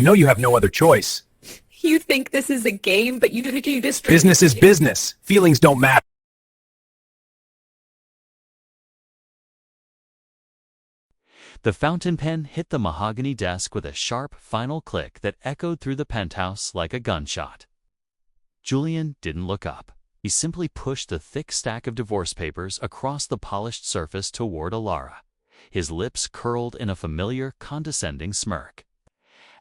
You know you have no other choice. You think this is a game, but you just... Business is business. Feelings don't matter. The fountain pen hit the mahogany desk with a sharp, final click that echoed through the penthouse like a gunshot. Julian didn't look up. He simply pushed the thick stack of divorce papers across the polished surface toward Alara. His lips curled in a familiar, condescending smirk.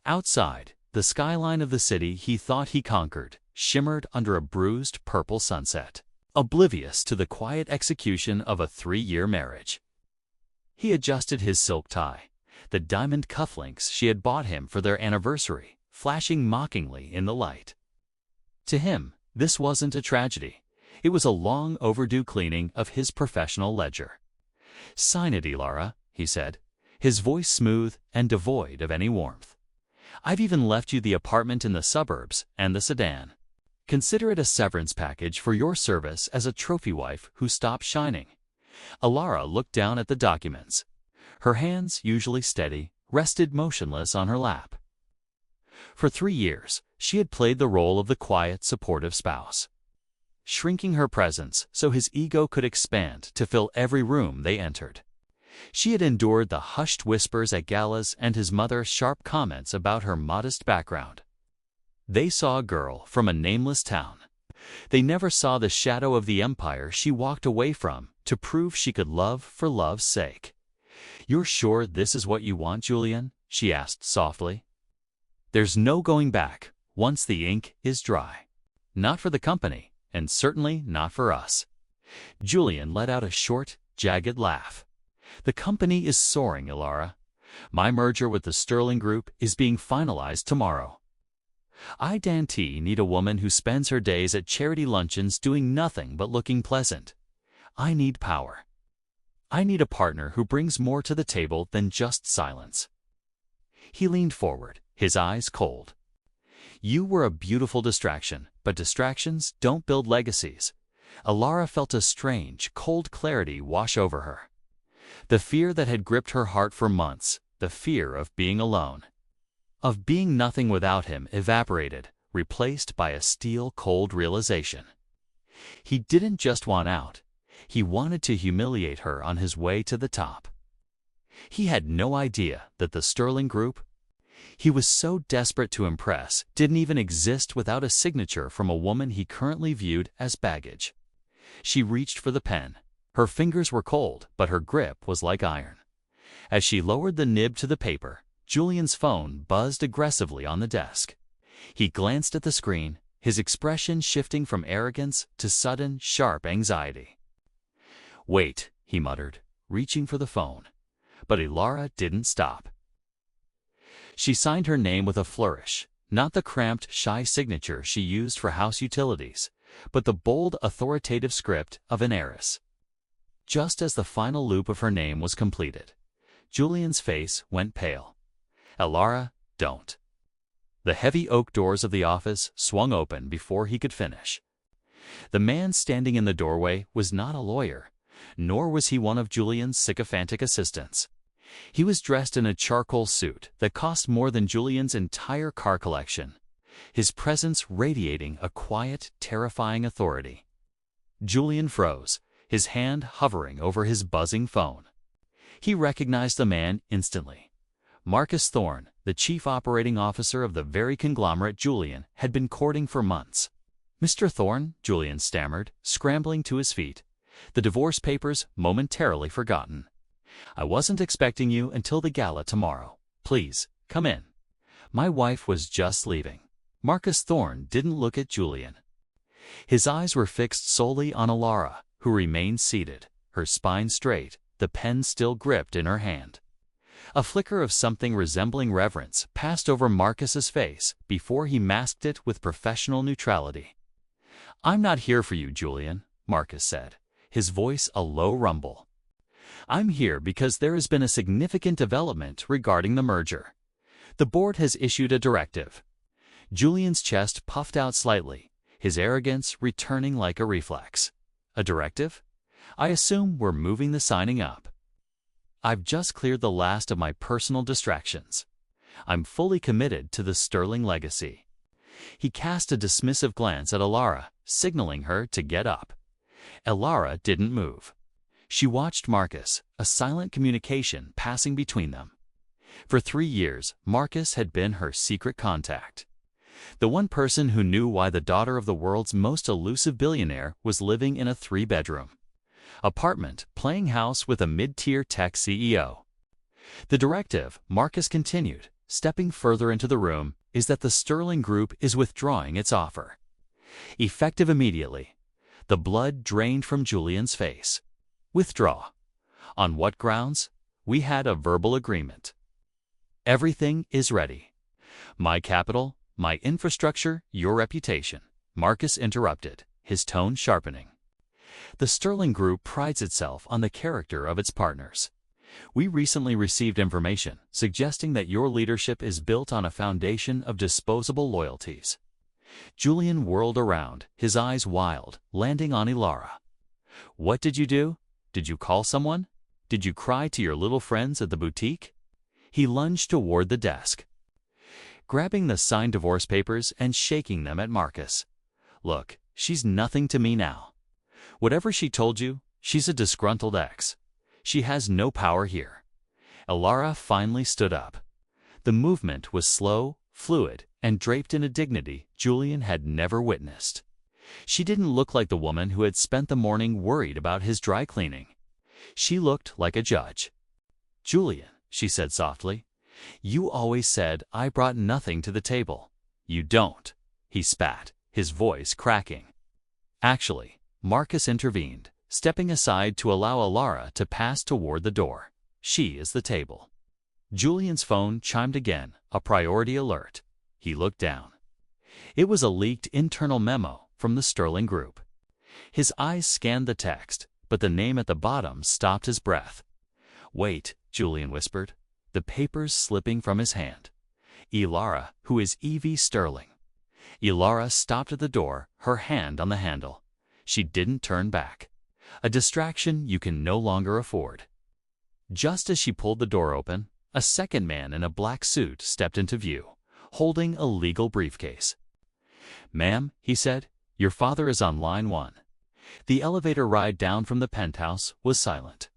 Outside, the skyline of the city he thought he conquered shimmered under a bruised purple sunset, oblivious to the quiet execution of a 3-year marriage. He adjusted his silk tie, the diamond cufflinks she had bought him for their anniversary, flashing mockingly in the light. To him, this wasn't a tragedy. It was a long overdue cleaning of his professional ledger. "Sign it, Alara," he said, his voice smooth and devoid of any warmth. "I've even left you the apartment in the suburbs and the sedan. Consider it a severance package for your service as a trophy wife who stopped shining." Alara looked down at the documents. Her hands, usually steady, rested motionless on her lap. For 3 years, she had played the role of the quiet, supportive spouse, shrinking her presence so his ego could expand to fill every room they entered. She had endured the hushed whispers at galas and his mother's sharp comments about her modest background. They saw a girl from a nameless town. They never saw the shadow of the empire she walked away from to prove she could love for love's sake. "You're sure this is what you want, Julian?" she asked softly. "There's no going back once the ink is dry. Not for the company, and certainly not for us." Julian let out a short, jagged laugh. "The company is soaring, Alara. My merger with the Sterling Group is being finalized tomorrow. Identities need a woman who spends her days at charity luncheons doing nothing but looking pleasant. I need power. I need a partner who brings more to the table than just silence." He leaned forward, his eyes cold. "You were a beautiful distraction, but distractions don't build legacies." Alara felt a strange, cold clarity wash over her. The fear that had gripped her heart for months, the fear of being alone, of being nothing without him, evaporated, replaced by a steel-cold realization. He didn't just want out. He wanted to humiliate her on his way to the top. He had no idea that the Sterling Group he was so desperate to impress didn't even exist without a signature from a woman he currently viewed as baggage. She reached for the pen. Her fingers were cold, but her grip was like iron. As she lowered the nib to the paper, Julian's phone buzzed aggressively on the desk. He glanced at the screen, his expression shifting from arrogance to sudden, sharp anxiety. "Wait," he muttered, reaching for the phone. But Alara didn't stop. She signed her name with a flourish, not the cramped, shy signature she used for house utilities, but the bold, authoritative script of an heiress. Just as the final loop of her name was completed, Julian's face went pale. "Alara, don't." The heavy oak doors of the office swung open before he could finish. The man standing in the doorway was not a lawyer, nor was he one of Julian's sycophantic assistants. He was dressed in a charcoal suit that cost more than Julian's entire car collection, his presence radiating a quiet, terrifying authority. Julian froze, his hand hovering over his buzzing phone. He recognized the man instantly. Marcus Thorne, the chief operating officer of the very conglomerate Julian had been courting for months. "Mr. Thorne," Julian stammered, scrambling to his feet, the divorce papers momentarily forgotten. "I wasn't expecting you until the gala tomorrow. Please, come in. My wife was just leaving." Marcus Thorne didn't look at Julian. His eyes were fixed solely on Alara, who remained seated, her spine straight, the pen still gripped in her hand. A flicker of something resembling reverence passed over Marcus's face before he masked it with professional neutrality. "I'm not here for you, Julian," Marcus said, his voice a low rumble. "I'm here because there has been a significant development regarding the merger. The board has issued a directive." Julian's chest puffed out slightly, his arrogance returning like a reflex. "A directive? I assume we're moving the signing up." "I've just cleared the last of my personal distractions. I'm fully committed to the sterling legacy." He cast a dismissive glance at Elara, signaling her to get up. Elara didn't move. She watched Marcus, a silent communication passing between them. For 3 years, Marcus had been her secret contact. The one person who knew why the daughter of the world's most elusive billionaire was living in a 3-bedroom apartment playing house with a mid-tier tech CEO. The directive, Marcus continued, stepping further into the room, is that the Sterling Group is withdrawing its offer. Effective immediately. The blood drained from Julian's face. Withdraw. On what grounds? We had a verbal agreement. Everything is ready. My capital, my infrastructure, your reputation. Marcus interrupted, his tone sharpening. The Sterling Group prides itself on the character of its partners. We recently received information suggesting that your leadership is built on a foundation of disposable loyalties. Julian whirled around, his eyes wild, landing on Elara. What did you do? Did you call someone? Did you cry to your little friends at the boutique? He lunged toward the desk, grabbing the signed divorce papers and shaking them at Marcus. Look, she's nothing to me now. Whatever she told you, she's a disgruntled ex. She has no power here. Elara finally stood up. The movement was slow, fluid, and draped in a dignity Julian had never witnessed. She didn't look like the woman who had spent the morning worried about his dry cleaning. She looked like a judge. "Julian," she said softly, "you always said I brought nothing to the table. You don't." He spat, his voice cracking. Actually, Marcus intervened, stepping aside to allow Elara to pass toward the door. She is the table. Julian's phone chimed again, a priority alert. He looked down. It was a leaked internal memo from the Sterling Group. His eyes scanned the text, but the name at the bottom stopped his breath. "Wait," Julian whispered, the papers slipping from his hand. "Elara, who is Evie Sterling." Elara stopped at the door, her hand on the handle. She didn't turn back. A distraction you can no longer afford. Just as she pulled the door open, a second man in a black suit stepped into view, holding a legal briefcase. "Ma'am," he said, "your father is on line 1. The elevator ride down from the penthouse was silent.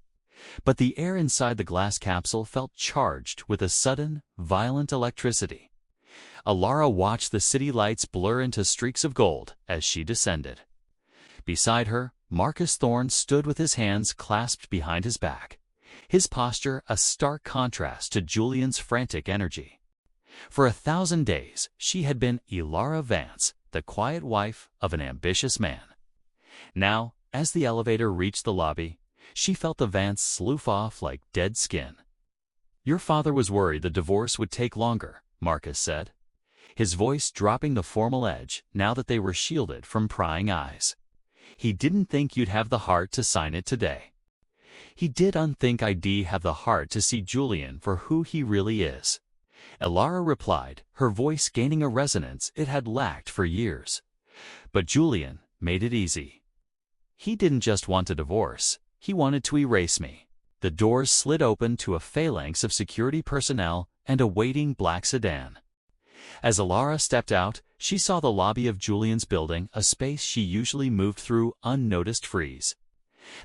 But the air inside the glass capsule felt charged with a sudden, violent electricity. Elara watched the city lights blur into streaks of gold as she descended. Beside her, Marcus Thorne stood with his hands clasped behind his back, his posture a stark contrast to Julian's frantic energy. For 1,000 days, she had been Elara Vance, the quiet wife of an ambitious man. Now, as the elevator reached the lobby, she felt the Vance slough off like dead skin. "Your father was worried the divorce would take longer," Marcus said, his voice dropping the formal edge now that they were shielded from prying eyes. "He didn't think you'd have the heart to sign it today. He didn't think I'd have the heart to see Julian for who he really is." Elara replied, her voice gaining a resonance it had lacked for years. "But Julian made it easy. He didn't just want a divorce. He wanted to erase me." The doors slid open to a phalanx of security personnel and a waiting black sedan. As Elara stepped out, she saw the lobby of Julian's building, a space she usually moved through unnoticed freeze.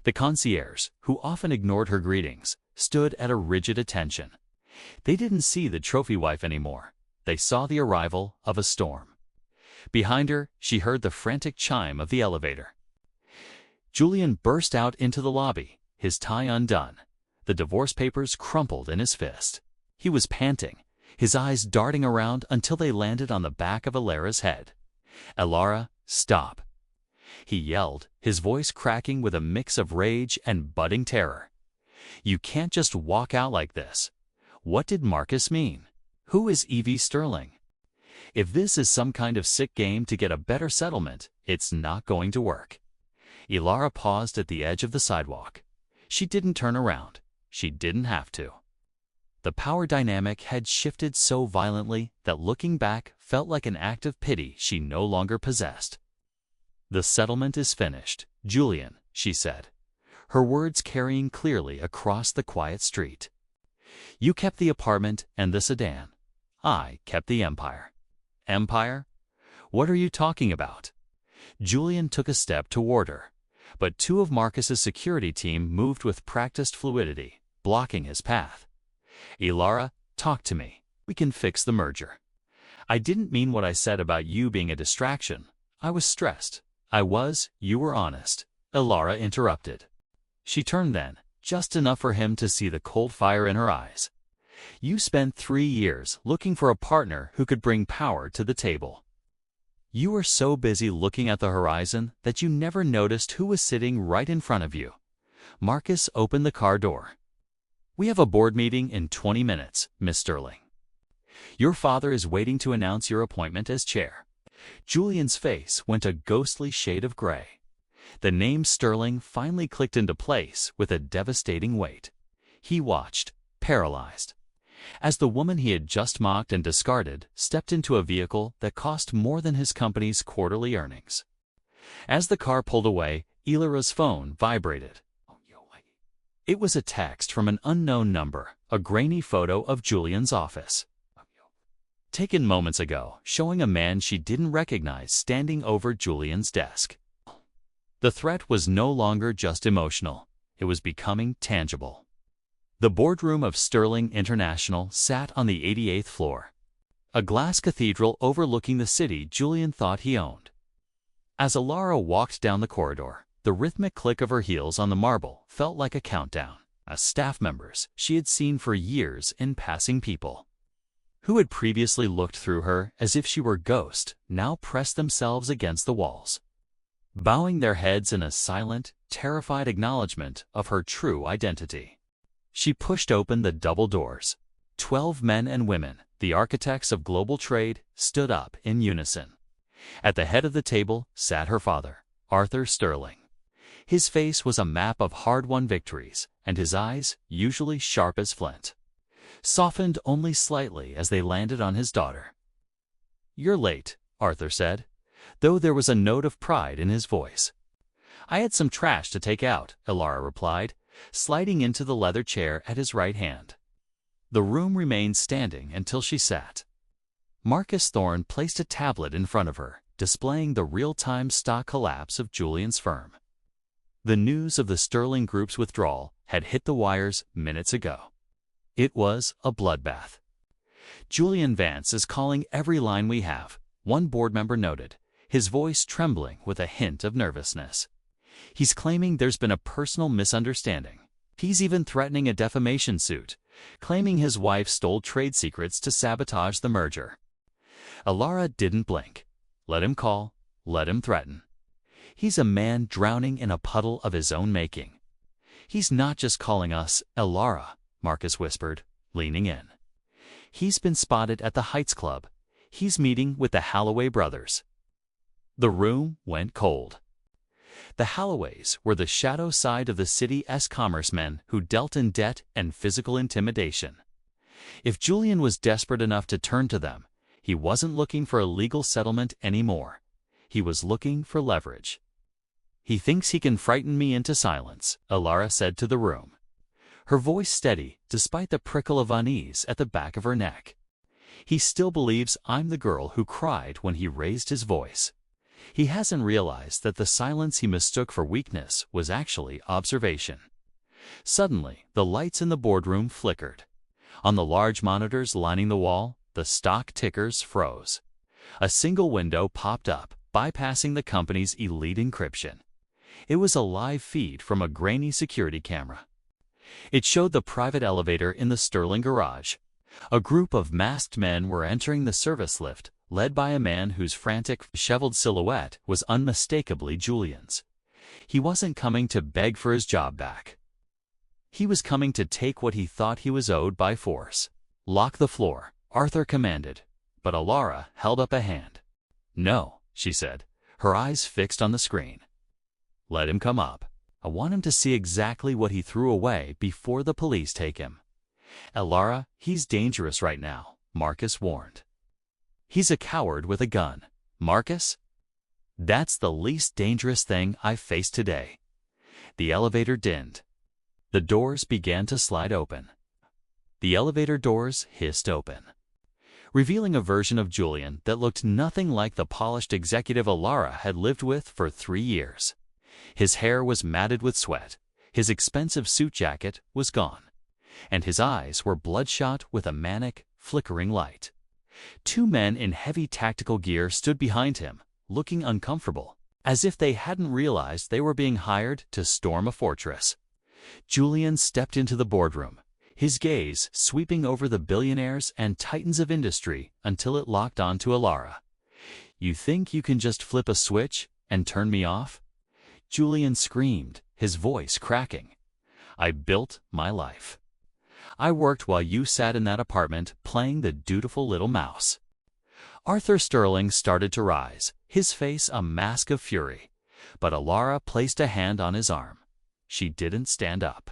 The concierge, who often ignored her greetings, stood at a rigid attention. They didn't see the trophy wife anymore. They saw the arrival of a storm. Behind her, she heard the frantic chime of the elevator. Julian burst out into the lobby, his tie undone, the divorce papers crumpled in his fist. He was panting, his eyes darting around until they landed on the back of Elara's head. "Elara, stop!" He yelled, his voice cracking with a mix of rage and budding terror. "You can't just walk out like this. What did Marcus mean? Who is Evie Sterling? If this is some kind of sick game to get a better settlement, it's not going to work." Elara paused at the edge of the sidewalk. She didn't turn around. She didn't have to. The power dynamic had shifted so violently that looking back felt like an act of pity she no longer possessed. "The settlement is finished, Julian," she said, her words carrying clearly across the quiet street. "You kept the apartment and the sedan. I kept the empire. Empire? What are you talking about? Julian took a step toward her, but two of Marcus's security team moved with practiced fluidity, blocking his path. Ilara, talk to me. We can fix the merger. I didn't mean what I said about you being a distraction. I was stressed. You were honest. Ilara interrupted. She turned then, just enough for him to see the cold fire in her eyes. You spent 3 years looking for a partner who could bring power to the table. You were so busy looking at the horizon that you never noticed who was sitting right in front of you. Marcus opened the car door. We have a board meeting in 20 minutes, Miss Sterling. Your father is waiting to announce your appointment as chair. Julian's face went a ghostly shade of gray. The name Sterling finally clicked into place with a devastating weight. He watched, paralyzed, as the woman he had just mocked and discarded stepped into a vehicle that cost more than his company's quarterly earnings. As the car pulled away, Ilara's phone vibrated. It was a text from an unknown number, a grainy photo of Julian's office. Taken moments ago, showing a man she didn't recognize standing over Julian's desk. The threat was no longer just emotional, it was becoming tangible. The boardroom of Sterling International sat on the 88th floor, a glass cathedral overlooking the city Julian thought he owned. As Ilara walked down the corridor, the rhythmic click of her heels on the marble felt like a countdown. As staff members she had seen for years in passing people, who had previously looked through her as if she were a ghost, now pressed themselves against the walls, bowing their heads in a silent, terrified acknowledgement of her true identity. She pushed open the double doors. 12 men and women, the architects of global trade, stood up in unison. At the head of the table sat her father, Arthur Sterling. His face was a map of hard-won victories, and his eyes, usually sharp as flint, softened only slightly as they landed on his daughter. "You're late," Arthur said, though there was a note of pride in his voice. "I had some trash to take out," Ilara replied, sliding into the leather chair at his right hand. The room remained standing until she sat. Marcus Thorne placed a tablet in front of her, displaying the real-time stock collapse of Julian's firm. The news of the Sterling Group's withdrawal had hit the wires minutes ago. It was a bloodbath. "Julian Vance is calling every line we have," one board member noted, his voice trembling with a hint of nervousness. "He's claiming there's been a personal misunderstanding. He's even threatening a defamation suit, claiming his wife stole trade secrets to sabotage the merger." Ilara didn't blink. Let him call, let him threaten. He's a man drowning in a puddle of his own making. "He's not just calling us, Ilara," Marcus whispered, leaning in. "He's been spotted at the Heights Club. He's meeting with the Holloway brothers." The room went cold. The Holloways were the shadow side of the city's commercemen who dealt in debt and physical intimidation. If Julian was desperate enough to turn to them, he wasn't looking for a legal settlement anymore. He was looking for leverage. "He thinks he can frighten me into silence," Ilara said to the room, her voice steady despite the prickle of unease at the back of her neck. "He still believes I'm the girl who cried when he raised his voice. He hasn't realized that the silence he mistook for weakness was actually observation." Suddenly, the lights in the boardroom flickered. On the large monitors lining the wall, the stock tickers froze. A single window popped up, bypassing the company's elite encryption. It was a live feed from a grainy security camera. It showed the private elevator in the Sterling garage. A group of masked men were entering the service lift, led by a man whose frantic, disheveled silhouette was unmistakably Julian's. He wasn't coming to beg for his job back. He was coming to take what he thought he was owed by force. "Lock the floor," Arthur commanded, but Ilara held up a hand. "No," she said, her eyes fixed on the screen. "Let him come up. I want him to see exactly what he threw away before the police take him." "Ilara, he's dangerous right now," Marcus warned. "He's a coward with a gun." "Marcus? That's the least dangerous thing I've faced today." The elevator dinned. The doors began to slide open. The elevator doors hissed open, revealing a version of Julian that looked nothing like the polished executive Alara had lived with for 3 years. His hair was matted with sweat, his expensive suit jacket was gone, and his eyes were bloodshot with a manic, flickering light. 2 men in heavy tactical gear stood behind him, looking uncomfortable, as if they hadn't realized they were being hired to storm a fortress. Julian stepped into the boardroom, his gaze sweeping over the billionaires and titans of industry until it locked onto Alara. "You think you can just flip a switch and turn me off?" Julian screamed, his voice cracking. "I built my life. I worked while you sat in that apartment playing the dutiful little mouse." Arthur Sterling started to rise, his face a mask of fury, but Alara placed a hand on his arm. She didn't stand up.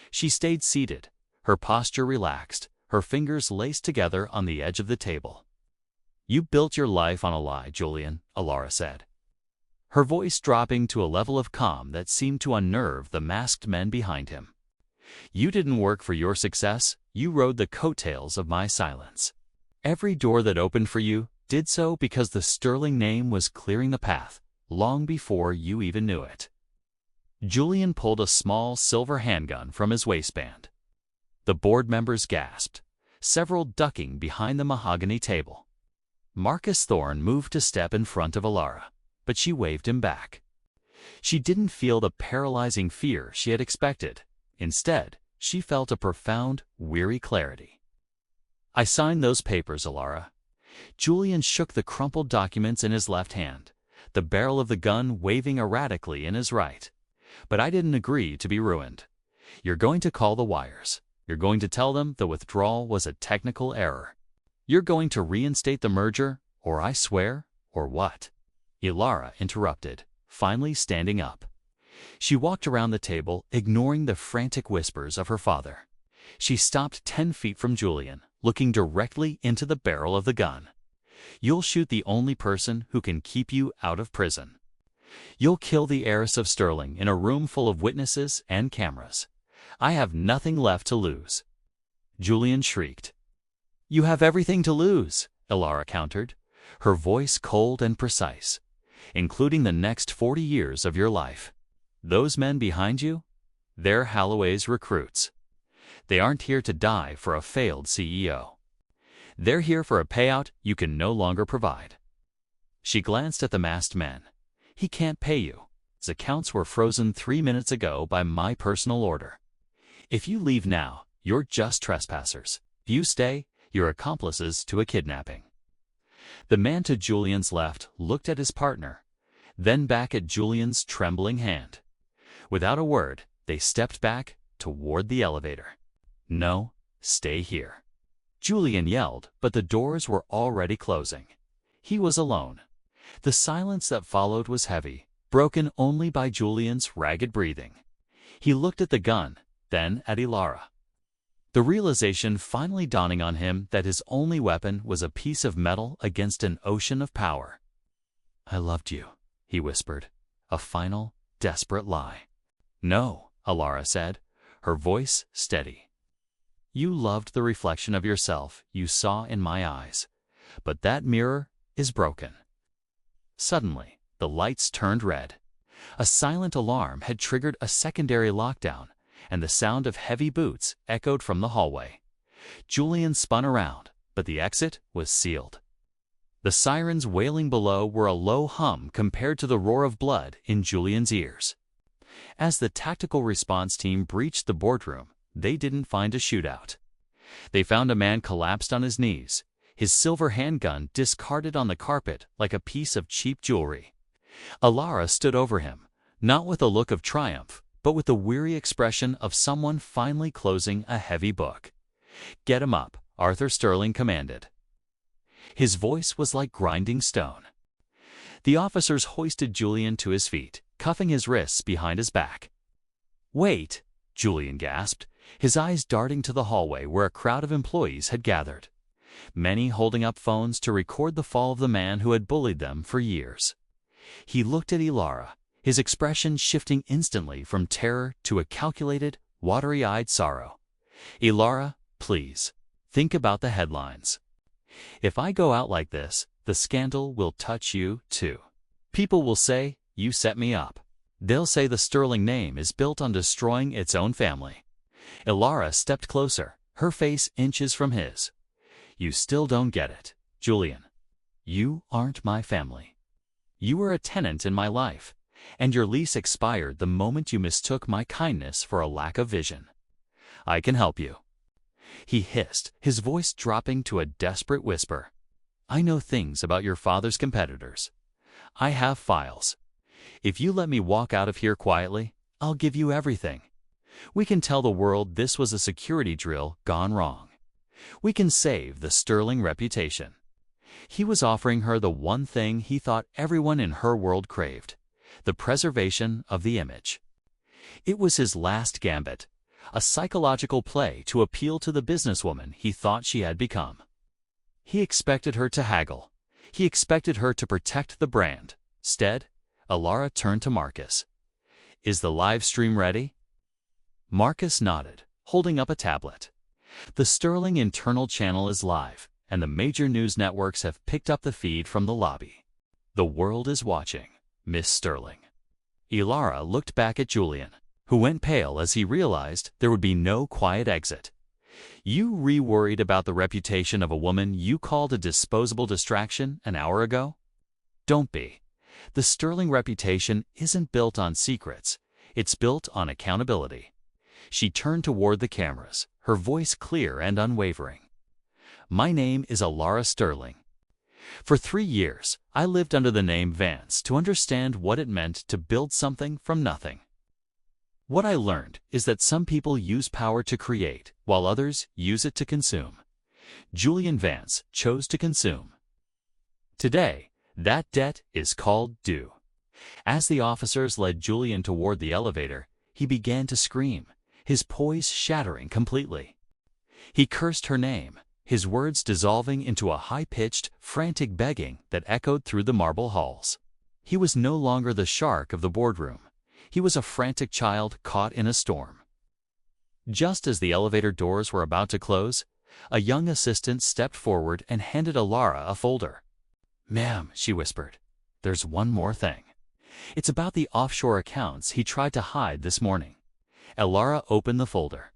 She stayed seated, her posture relaxed, her fingers laced together on the edge of the table. "You built your life on a lie, Julian," Alara said, her voice dropping to a level of calm that seemed to unnerve the masked men behind him. "You didn't work for your success, you rode the coattails of my silence. Every door that opened for you did so because the Sterling name was clearing the path, long before you even knew it." Julian pulled a small silver handgun from his waistband. The board members gasped, several ducking behind the mahogany table. Marcus Thorne moved to step in front of Alara, but she waved him back. She didn't feel the paralyzing fear she had expected. Instead, she felt a profound, weary clarity. "I signed those papers, Alara." Julian shook the crumpled documents in his left hand, the barrel of the gun waving erratically in his right. "But I didn't agree to be ruined. You're going to call the wires. You're going to tell them the withdrawal was a technical error. You're going to reinstate the merger, or I swear, or what?" Alara interrupted, finally standing up. She walked around the table, ignoring the frantic whispers of her father. She stopped 10 feet from Julian, looking directly into the barrel of the gun. "You'll shoot the only person who can keep you out of prison. You'll kill the heiress of Sterling in a room full of witnesses and cameras. I have nothing left to lose." Julian shrieked. "You have everything to lose," Alara countered, her voice cold and precise, "including the next 40 years of your life. Those men behind you, they're Holloway's recruits. They aren't here to die for a failed CEO. They're here for a payout you can no longer provide." She glanced at the masked men. "He can't pay you. His accounts were frozen 3 minutes ago by my personal order. If you leave now, you're just trespassers. If you stay, you're accomplices to a kidnapping." The man to Julian's left looked at his partner, then back at Julian's trembling hand. Without a word, they stepped back toward the elevator. "No, stay here," Julian yelled, but the doors were already closing. He was alone. The silence that followed was heavy, broken only by Julian's ragged breathing. He looked at the gun, then at Alara. The realization finally dawning on him that his only weapon was a piece of metal against an ocean of power. "I loved you," he whispered, a final, desperate lie. "No," Alara said, her voice steady. "You loved the reflection of yourself you saw in my eyes, but that mirror is broken." Suddenly, the lights turned red. A silent alarm had triggered a secondary lockdown, and the sound of heavy boots echoed from the hallway. Julian spun around, but the exit was sealed. The sirens wailing below were a low hum compared to the roar of blood in Julian's ears. As the tactical response team breached the boardroom, they didn't find a shootout. They found a man collapsed on his knees, his silver handgun discarded on the carpet like a piece of cheap jewelry. Alara stood over him, not with a look of triumph, but with the weary expression of someone finally closing a heavy book. "Get him up," Arthur Sterling commanded. His voice was like grinding stone. The officers hoisted Julian to his feet, cuffing his wrists behind his back. "Wait," Julian gasped, his eyes darting to the hallway where a crowd of employees had gathered, many holding up phones to record the fall of the man who had bullied them for years. He looked at Alara, his expression shifting instantly from terror to a calculated, watery-eyed sorrow. "Alara, please, think about the headlines." If I go out like this, the scandal will touch you too. People will say, you set me up. They'll say the Sterling name is built on destroying its own family. Ilara stepped closer, her face inches from his. You still don't get it, Julian. You aren't my family. You were a tenant in my life, and your lease expired the moment you mistook my kindness for a lack of vision. I can help you. He hissed, his voice dropping to a desperate whisper. I know things about your father's competitors. I have files. If you let me walk out of here quietly, I'll give you everything. We can tell the world this was a security drill gone wrong. We can save the Sterling reputation. He was offering her the one thing he thought everyone in her world craved, the preservation of the image. It was his last gambit, a psychological play to appeal to the businesswoman he thought she had become. He expected her to haggle. He expected her to protect the brand. Instead, Ilara turned to Marcus. Is the live stream ready? Marcus nodded, holding up a tablet. The Sterling internal channel is live, and the major news networks have picked up the feed from the lobby. The world is watching, Miss Sterling. Ilara looked back at Julian, who went pale as he realized there would be no quiet exit. You re-worried about the reputation of a woman you called a disposable distraction an hour ago? Don't be. The Sterling reputation isn't built on secrets. It's built on accountability. She turned toward the cameras, her voice clear and unwavering. My name is Ilara Sterling. For 3 years, I lived under the name Vance to understand what it meant to build something from nothing. What I learned is that some people use power to create, while others use it to consume. Julian Vance chose to consume. Today, that debt is called due. As the officers led Julian toward the elevator, he began to scream, his poise shattering completely. He cursed her name, his words dissolving into a high-pitched, frantic begging that echoed through the marble halls. He was no longer the shark of the boardroom. He was a frantic child caught in a storm. Just as the elevator doors were about to close, a young assistant stepped forward and handed Ilara a folder. Ma'am, she whispered, there's one more thing. It's about the offshore accounts he tried to hide this morning. Ilara opened the folder.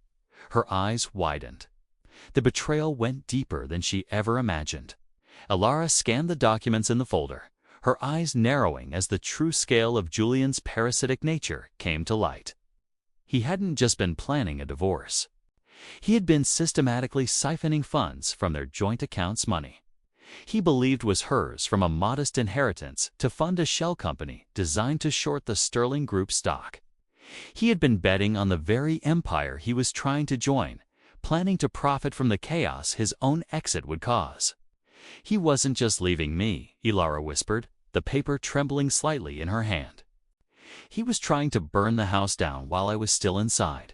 Her eyes widened. The betrayal went deeper than she ever imagined. Ilara scanned the documents in the folder, her eyes narrowing as the true scale of Julian's parasitic nature came to light. He hadn't just been planning a divorce. He had been systematically siphoning funds from their joint accounts money. He believed was hers from a modest inheritance to fund a shell company designed to short the Sterling Group stock. He had been betting on the very empire he was trying to join, planning to profit from the chaos his own exit would cause. He wasn't just leaving me, Ilara whispered, the paper trembling slightly in her hand. He was trying to burn the house down while I was still inside.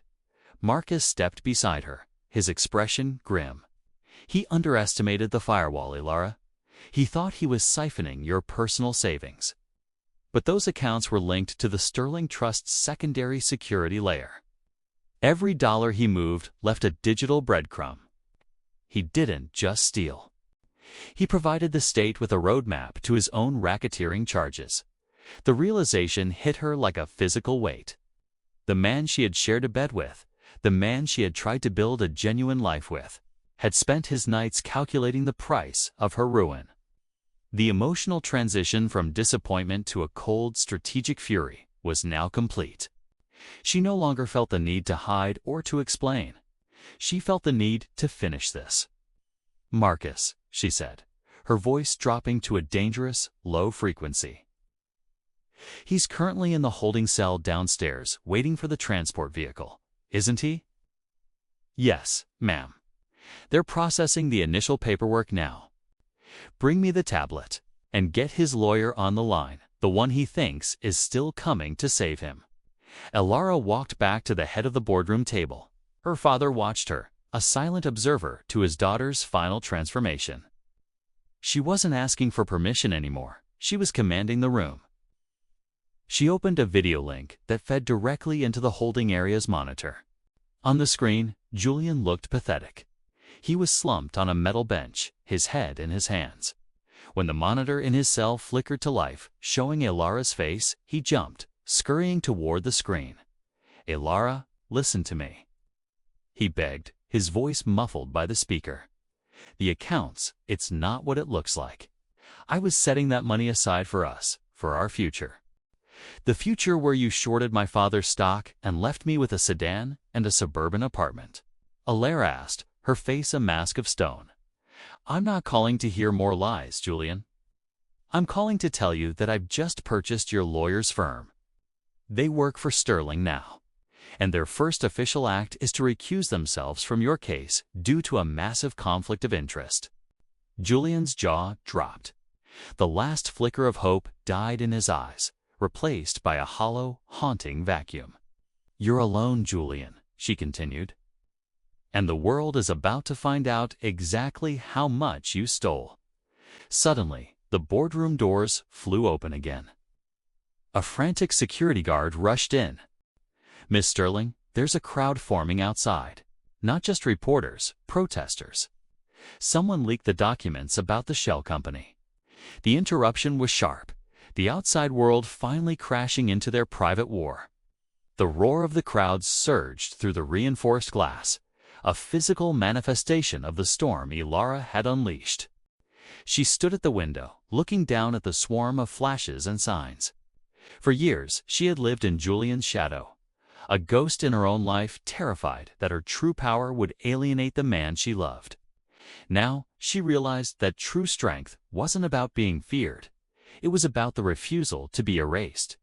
Marcus stepped beside her, his expression grim. He underestimated the firewall, Ilara. He thought he was siphoning your personal savings. But those accounts were linked to the Sterling Trust's secondary security layer. Every dollar he moved left a digital breadcrumb. He didn't just steal. He provided the state with a roadmap to his own racketeering charges. The realization hit her like a physical weight. The man she had shared a bed with, the man she had tried to build a genuine life with, had spent his nights calculating the price of her ruin. The emotional transition from disappointment to a cold, strategic fury was now complete. She no longer felt the need to hide or to explain. She felt the need to finish this. Marcus, she said, her voice dropping to a dangerous, low frequency. He's currently in the holding cell downstairs, waiting for the transport vehicle, isn't he? Yes, ma'am. They're processing the initial paperwork now. Bring me the tablet, and get his lawyer on the line, the one he thinks is still coming to save him. Ilara walked back to the head of the boardroom table. Her father watched her, a silent observer to his daughter's final transformation. She wasn't asking for permission anymore. She was commanding the room. She opened a video link that fed directly into the holding area's monitor. On the screen, Julian looked pathetic. He was slumped on a metal bench, his head in his hands. When the monitor in his cell flickered to life, showing Ilara's face, he jumped, scurrying toward the screen. "Ilara, listen to me," he begged, his voice muffled by the speaker. "The accounts, it's not what it looks like. I was setting that money aside for us, for our future. The future where you shorted my father's stock and left me with a sedan and a suburban apartment." Ilara asked, her face a mask of stone. "I'm not calling to hear more lies, Julian. I'm calling to tell you that I've just purchased your lawyer's firm. They work for Sterling now, and their first official act is to recuse themselves from your case due to a massive conflict of interest." Julian's jaw dropped. The last flicker of hope died in his eyes, replaced by a hollow, haunting vacuum. "You're alone, Julian," she continued. "And the world is about to find out exactly how much you stole." Suddenly, the boardroom doors flew open again. A frantic security guard rushed in. "Miss Sterling, there's a crowd forming outside. Not just reporters, protesters. Someone leaked the documents about the shell company." The interruption was sharp, the outside world finally crashing into their private war. The roar of the crowd surged through the reinforced glass, a physical manifestation of the storm Ilara had unleashed. She stood at the window, looking down at the swarm of flashes and signs. For years, she had lived in Julian's shadow, a ghost in her own life, terrified that her true power would alienate the man she loved. Now, she realized that true strength wasn't about being feared. It was about the refusal to be erased.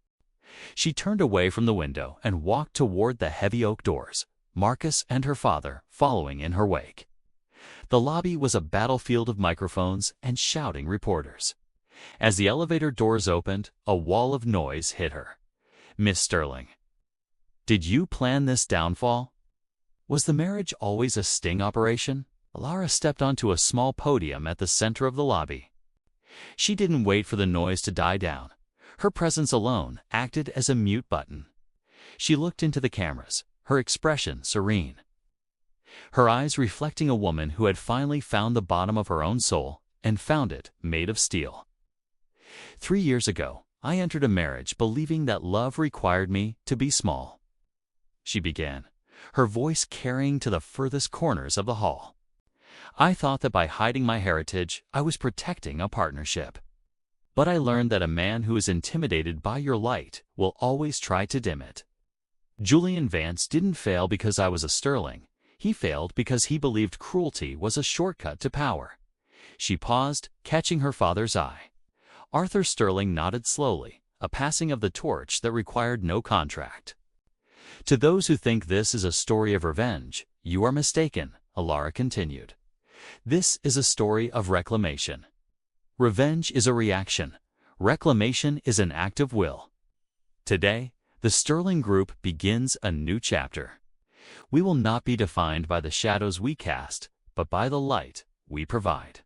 She turned away from the window and walked toward the heavy oak doors, Marcus and her father following in her wake. The lobby was a battlefield of microphones and shouting reporters. As the elevator doors opened, a wall of noise hit her. "Miss Sterling, did you plan this downfall? Was the marriage always a sting operation?" Ilara stepped onto a small podium at the center of the lobby. She didn't wait for the noise to die down. Her presence alone acted as a mute button. She looked into the cameras, her expression serene, her eyes reflecting a woman who had finally found the bottom of her own soul and found it made of steel. "3 years ago, I entered a marriage believing that love required me to be small," she began, her voice carrying to the furthest corners of the hall. "I thought that by hiding my heritage, I was protecting a partnership. But I learned that a man who is intimidated by your light will always try to dim it. Julian Vance didn't fail because I was a Sterling. He failed because he believed cruelty was a shortcut to power." She paused, catching her father's eye. Arthur Sterling nodded slowly, a passing of the torch that required no contract. "To those who think this is a story of revenge, you are mistaken," Ilara continued. "This is a story of reclamation. Revenge is a reaction. Reclamation is an act of will. Today, the Sterling Group begins a new chapter. We will not be defined by the shadows we cast, but by the light we provide."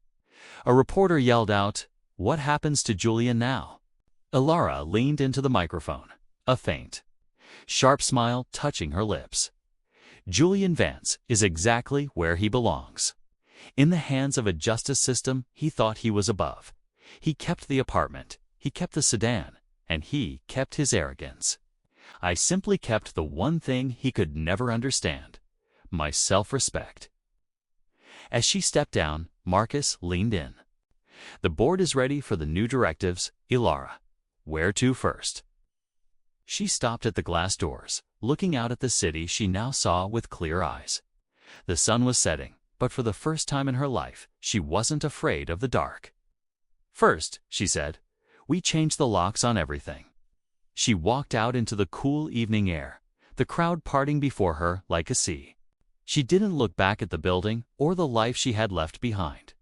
A reporter yelled out, "What happens to Julian now?" Ilara leaned into the microphone, a faint, sharp smile touching her lips. "Julian Vance is exactly where he belongs. In the hands of a justice system he thought he was above. He kept the apartment, he kept the sedan, and he kept his arrogance. I simply kept the one thing he could never understand: my self-respect." As she stepped down, Marcus leaned in. "The board is ready for the new directives, Ilara. Where to first?" She stopped at the glass doors, looking out at the city she now saw with clear eyes. The sun was setting, but for the first time in her life, she wasn't afraid of the dark. "First," she said, "we change the locks on everything." She walked out into the cool evening air, the crowd parting before her like a sea. She didn't look back at the building or the life she had left behind.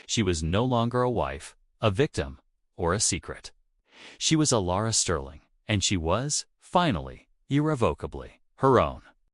She was no longer a wife, a victim, or a secret. She was Ilara Sterling, and she was, finally, irrevocably, her own.